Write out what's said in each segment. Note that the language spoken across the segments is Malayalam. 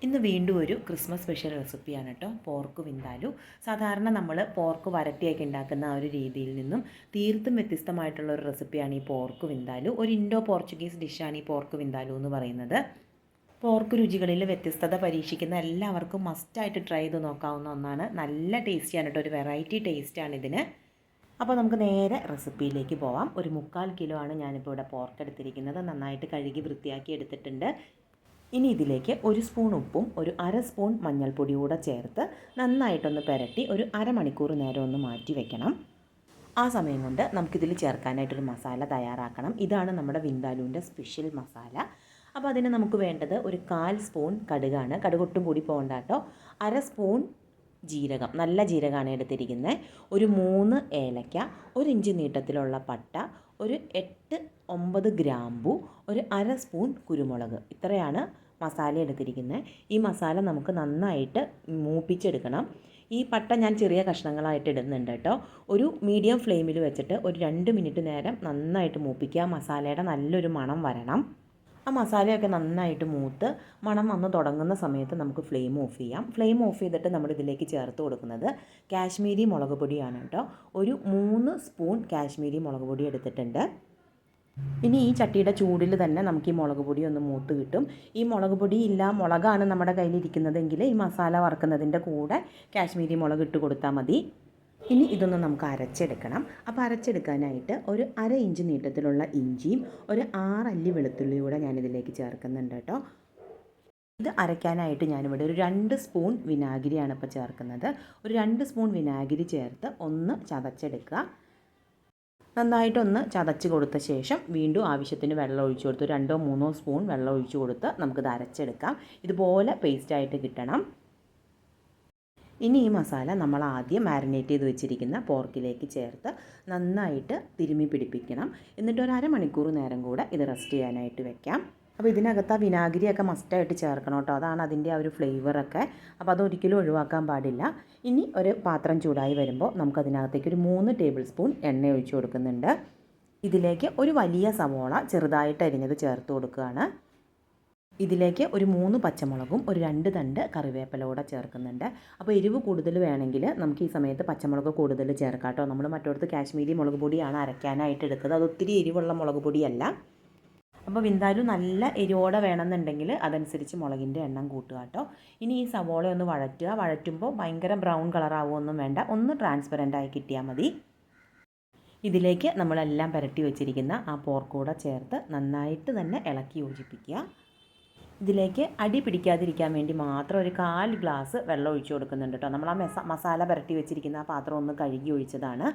ഇന്ന് വീണ്ടും ഒരു ക്രിസ്മസ് സ്പെഷ്യൽ റെസിപ്പിയാണ് കേട്ടോ. പോർക്ക് വിന്താലു. സാധാരണ നമ്മൾ പോർക്ക് വരട്ടിയൊക്കെ ഉണ്ടാക്കുന്ന ആ ഒരു രീതിയിൽ നിന്നും തീർത്തും വ്യത്യസ്തമായിട്ടുള്ള ഒരു റെസിപ്പിയാണ് ഈ പോർക്ക് വിന്താലു. ഒരു ഇൻഡോ പോർച്ചുഗീസ് ഡിഷാണ് ഈ പോർക്ക് വിന്താലു എന്ന് പറയുന്നത്. പോർക്ക് രുചികളിൽ വ്യത്യസ്തത പരീക്ഷിക്കുന്ന എല്ലാവർക്കും മസ്റ്റായിട്ട് ട്രൈ ചെയ്ത് നോക്കാവുന്ന ഒന്നാണ്. നല്ല ടേസ്റ്റിയാണ് കേട്ടോ, ഒരു വെറൈറ്റി ടേസ്റ്റാണ് ഇതിന്. അപ്പോൾ നമുക്ക് നേരെ റെസിപ്പിയിലേക്ക് പോവാം. ഒരു 3/4 കിലോ ആണ് ഞാനിപ്പോൾ ഇവിടെ പോർക്ക് എടുത്തിരിക്കുന്നത്. നന്നായിട്ട് കഴുകി വൃത്തിയാക്കി എടുത്തിട്ടുണ്ട്. ഇനി ഇതിലേക്ക് 1 സ്പൂൺ ഉപ്പും ഒരു 1/2 സ്പൂൺ മഞ്ഞൾപ്പൊടി കൂടെ ചേർത്ത് നന്നായിട്ടൊന്ന് പുരട്ടി ഒരു അരമണിക്കൂർ നേരം ഒന്ന് മാറ്റി വെക്കണം. ആ സമയം കൊണ്ട് നമുക്കിതിൽ ചേർക്കാനായിട്ടൊരു മസാല തയ്യാറാക്കണം. ഇതാണ് നമ്മുടെ വിന്താലുവിൻ്റെ സ്പെഷ്യൽ മസാല. അപ്പോൾ അതിന് നമുക്ക് വേണ്ടത് ഒരു 1/4 സ്പൂൺ കടുകാണ്. കടുകൊട്ടും കൂടി പോകണ്ട കേട്ടോ. 1/2 സ്പൂൺ ജീരകം, നല്ല ജീരകമാണ് എടുത്തിരിക്കുന്നത്. ഒരു 3 ഏലക്ക, 1 ഇഞ്ച് നീട്ടത്തിലുള്ള പട്ട, ഒരു 8-9 ഗ്രാമ്പു, ഒരു 1/2 സ്പൂൺ കുരുമുളക്. ഇത്രയാണ് മസാല എടുത്തിരിക്കുന്നത്. ഈ മസാല നമുക്ക് നന്നായിട്ട് മൂപ്പിച്ചെടുക്കണം. ഈ പട്ട ഞാൻ ചെറിയ കഷ്ണങ്ങളായിട്ട് ഇടുന്നുണ്ട് കേട്ടോ. ഒരു മീഡിയം ഫ്ലെയിമിൽ വെച്ചിട്ട് ഒരു 2 മിനിറ്റ് നേരം നന്നായിട്ട് മൂപ്പിക്കുക. മസാലയുടെ നല്ലൊരു മണം വരണം. ആ മസാലയൊക്കെ നന്നായിട്ട് മൂത്ത് മണം വന്ന് തുടങ്ങുന്ന സമയത്ത് നമുക്ക് ഫ്ലെയിം ഓഫ് ചെയ്യാം. ഫ്ലെയിം ഓഫ് ചെയ്തിട്ട് നമ്മൾ ഇതിലേക്ക് ചേർത്ത് കൊടുക്കുന്നത് കാശ്മീരി മുളക് പൊടിയാണ് കേട്ടോ. ഒരു 3 സ്പൂൺ കാശ്മീരി മുളക് പൊടി എടുത്തിട്ടുണ്ട്. ഇനി ഈ ചട്ടിയുടെ ചൂടിൽ തന്നെ നമുക്ക് ഈ മുളക് പൊടി ഒന്ന് മൂത്ത് കിട്ടും. ഈ മുളക് പൊടി ഇല്ല, മുളകാണ് നമ്മുടെ കയ്യിലിരിക്കുന്നതെങ്കിൽ ഈ മസാല വറുക്കുന്നതിൻ്റെ കൂടെ കാശ്മീരി മുളക് ഇട്ട് കൊടുത്താൽ മതി. ഇനി ഇതൊന്ന് നമുക്ക് അരച്ചെടുക്കണം. അപ്പോൾ അരച്ചെടുക്കാനായിട്ട് ഒരു 1/2 ഇഞ്ച് നീട്ടത്തിലുള്ള ഇഞ്ചിയും ഒരു 6 അല്ലി വെളുത്തുള്ളിയും കൂടെ ഞാനിതിലേക്ക് ചേർക്കുന്നുണ്ട് കേട്ടോ. ഇത് അരയ്ക്കാനായിട്ട് ഞാനിവിടെ ഒരു 2 സ്പൂൺ വിനാഗിരിയാണ് ഇപ്പോൾ ചേർക്കുന്നത്. ഒരു 2 സ്പൂൺ വിനാഗിരി ചേർത്ത് ഒന്ന് ചതച്ചെടുക്കുക. നന്നായിട്ടൊന്ന് ചതച്ച് കൊടുത്ത ശേഷം വീണ്ടും ആവശ്യത്തിന് വെള്ളം ഒഴിച്ചു കൊടുത്ത് 2-3 സ്പൂൺ വെള്ളം ഒഴിച്ചു കൊടുത്ത് നമുക്കിത് അരച്ചെടുക്കാം. ഇതുപോലെ പേസ്റ്റായിട്ട് കിട്ടണം. ഇനി ഈ മസാല നമ്മൾ ആദ്യം മാരിനേറ്റ് ചെയ്ത് വെച്ചിരിക്കുന്ന പോർക്കിലേക്ക് ചേർത്ത് നന്നായിട്ട് തിരുമ്മി പിടിപ്പിക്കണം. എന്നിട്ട് ഒരു അരമണിക്കൂർ നേരം കൂടെ ഇത് റെസ്റ്റ് ചെയ്യാനായിട്ട് വെക്കാം. അപ്പോൾ ഇതിനകത്ത് ആ വിനാഗിരിയൊക്കെ മസ്റ്റായിട്ട് ചേർക്കണം കേട്ടോ. അതാണ് അതിൻ്റെ ആ ഒരു ഫ്ലേവറൊക്കെ. അപ്പോൾ അതൊരിക്കലും ഒഴിവാക്കാൻ പാടില്ല. ഇനി ഒരു പാത്രം ചൂടായി വരുമ്പോൾ നമുക്കതിനകത്തേക്ക് ഒരു 3 ടേബിൾ സ്പൂൺ എണ്ണ ഒഴിച്ചു കൊടുക്കുന്നുണ്ട്. ഇതിലേക്ക് ഒരു വലിയ സവോള ചെറുതായിട്ട് അരിഞ്ഞത് ചേർത്ത് കൊടുക്കുകയാണ്. ഇതിലേക്ക് ഒരു 3 പച്ചമുളകും ഒരു 2 തണ്ട് കറിവേപ്പില കൂടെ ചേർക്കുന്നുണ്ട്. അപ്പോൾ എരിവ് കൂടുതൽ വേണമെങ്കിൽ നമുക്ക് ഈ സമയത്ത് പച്ചമുളക് കൂടുതൽ ചേർക്കാം കേട്ടോ. നമ്മൾ മറ്റോടത്ത് കാശ്മീരി മുളക് പൊടിയാണ് അരയ്ക്കാനായിട്ട് എടുത്തത്. അത് ഒത്തിരി എരിവുള്ള മുളക് പൊടിയല്ല. അപ്പോൾ വിന്താലു നല്ല എരിവോടെ വേണമെന്നുണ്ടെങ്കിൽ അതനുസരിച്ച് മുളകിൻ്റെ എണ്ണം കൂട്ടുക കേട്ടോ. ഇനി ഈ സവോള ഒന്ന് വഴറ്റുക. വഴറ്റുമ്പോൾ ഭയങ്കര ബ്രൗൺ കളറാവുമൊന്നും വേണ്ട, ഒന്ന് ട്രാൻസ്പെറൻ്റായി കിട്ടിയാൽ മതി. ഇതിലേക്ക് നമ്മളെല്ലാം പുരട്ടി വെച്ചിരിക്കുന്ന ആ പോർക്ക് കൂടെ ചേർത്ത് നന്നായിട്ട് തന്നെ ഇളക്കി യോജിപ്പിക്കുക. ഇതിലേക്ക് അടി പിടിക്കാതിരിക്കാൻ വേണ്ടി മാത്രം ഒരു 1/4 ഗ്ലാസ് വെള്ളം ഒഴിച്ചു കൊടുക്കുന്നുണ്ട് കേട്ടോ. നമ്മൾ ആ മസാല പുരട്ടി വെച്ചിരിക്കുന്ന ആ പാത്രം ഒന്ന് കഴുകി ഒഴിച്ചതാണ്.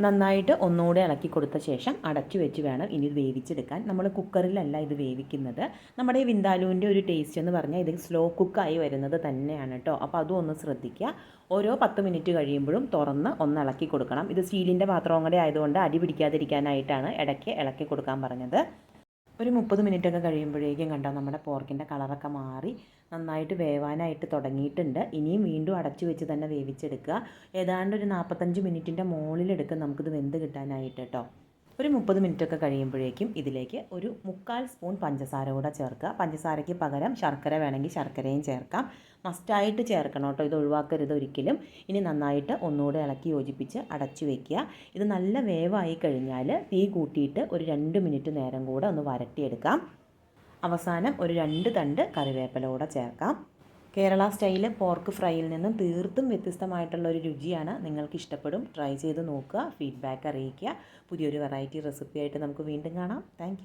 നന്നായിട്ട് ഒന്നുകൂടെ ഇളക്കി കൊടുത്ത ശേഷം അടച്ചു വെച്ച് വേണം ഇനി ഇത് വേവിച്ചെടുക്കാൻ. നമ്മൾ കുക്കറിലല്ല ഇത് വേവിക്കുന്നത്. നമ്മുടെ ഈ വിന്താലുവിൻ്റെ ഒരു ടേസ്റ്റ് എന്ന് പറഞ്ഞാൽ ഇത് സ്ലോ കുക്കായി വരുന്നത് തന്നെയാണ് കേട്ടോ. അപ്പോൾ അതും ഒന്ന് ശ്രദ്ധിക്കുക. ഓരോ 10 മിനിറ്റ് കഴിയുമ്പോഴും തുറന്ന് ഒന്ന് ഇളക്കി കൊടുക്കണം. ഇത് സ്റ്റീലിൻ്റെ പാത്രവും കൂടെ ആയതുകൊണ്ട് അടി പിടിക്കാതിരിക്കാനായിട്ടാണ് ഇടയ്ക്ക് ഇളക്കി കൊടുക്കാൻ പറഞ്ഞത്. ഒരു 30 മിനിറ്റൊക്കെ കഴിയുമ്പോഴേക്കും കണ്ടോ നമ്മുടെ പോർക്കിൻ്റെ കളറൊക്കെ മാറി നന്നായിട്ട് വേവാനായിട്ട് തുടങ്ങിയിട്ടുണ്ട്. ഇനിയും വീണ്ടും അടച്ചു വെച്ച് തന്നെ വേവിച്ചെടുക്കുക. ഏതാണ്ട് ഒരു 45 മിനിറ്റിൻ്റെ മുകളിലെടുക്കും നമുക്കിത് വെന്ത് കിട്ടാനായിട്ട് കേട്ടോ. ഒരു 30 മിനിറ്റൊക്കെ കഴിയുമ്പോഴേക്കും ഇതിലേക്ക് ഒരു 3/4 സ്പൂൺ പഞ്ചസാര കൂടെ ചേർക്കുക. പഞ്ചസാരയ്ക്ക് പകരം ശർക്കര വേണമെങ്കിൽ ശർക്കരയും ചേർക്കാം. മസ്റ്റായിട്ട് ചേർക്കണം കേട്ടോ, ഇത് ഒഴിവാക്കരുത് ഒരിക്കലും. ഇനി നന്നായിട്ട് ഒന്നുകൂടെ ഇളക്കി യോജിപ്പിച്ച് അടച്ചു വയ്ക്കുക. ഇത് നല്ല വേവായി കഴിഞ്ഞാൽ തീ കൂട്ടിയിട്ട് ഒരു 2 മിനിറ്റ് നേരം കൂടെ ഒന്ന് വരട്ടിയെടുക്കാം. അവസാനം ഒരു 2 തണ്ട് കറിവേപ്പില കൂടെ ചേർക്കാം. കേരള സ്റ്റൈല് പോർക്ക് ഫ്രൈയിൽ നിന്നും തീർത്തും വ്യത്യസ്തമായിട്ടുള്ള ഒരു രുചിയാണ്. നിങ്ങൾക്ക് ഇഷ്ടപ്പെടും. ട്രൈ ചെയ്ത് നോക്കുക, ഫീഡ്ബാക്ക് അറിയിക്കുക. പുതിയൊരു വെറൈറ്റി റെസിപ്പിയായിട്ട് നമുക്ക് വീണ്ടും കാണാം. താങ്ക്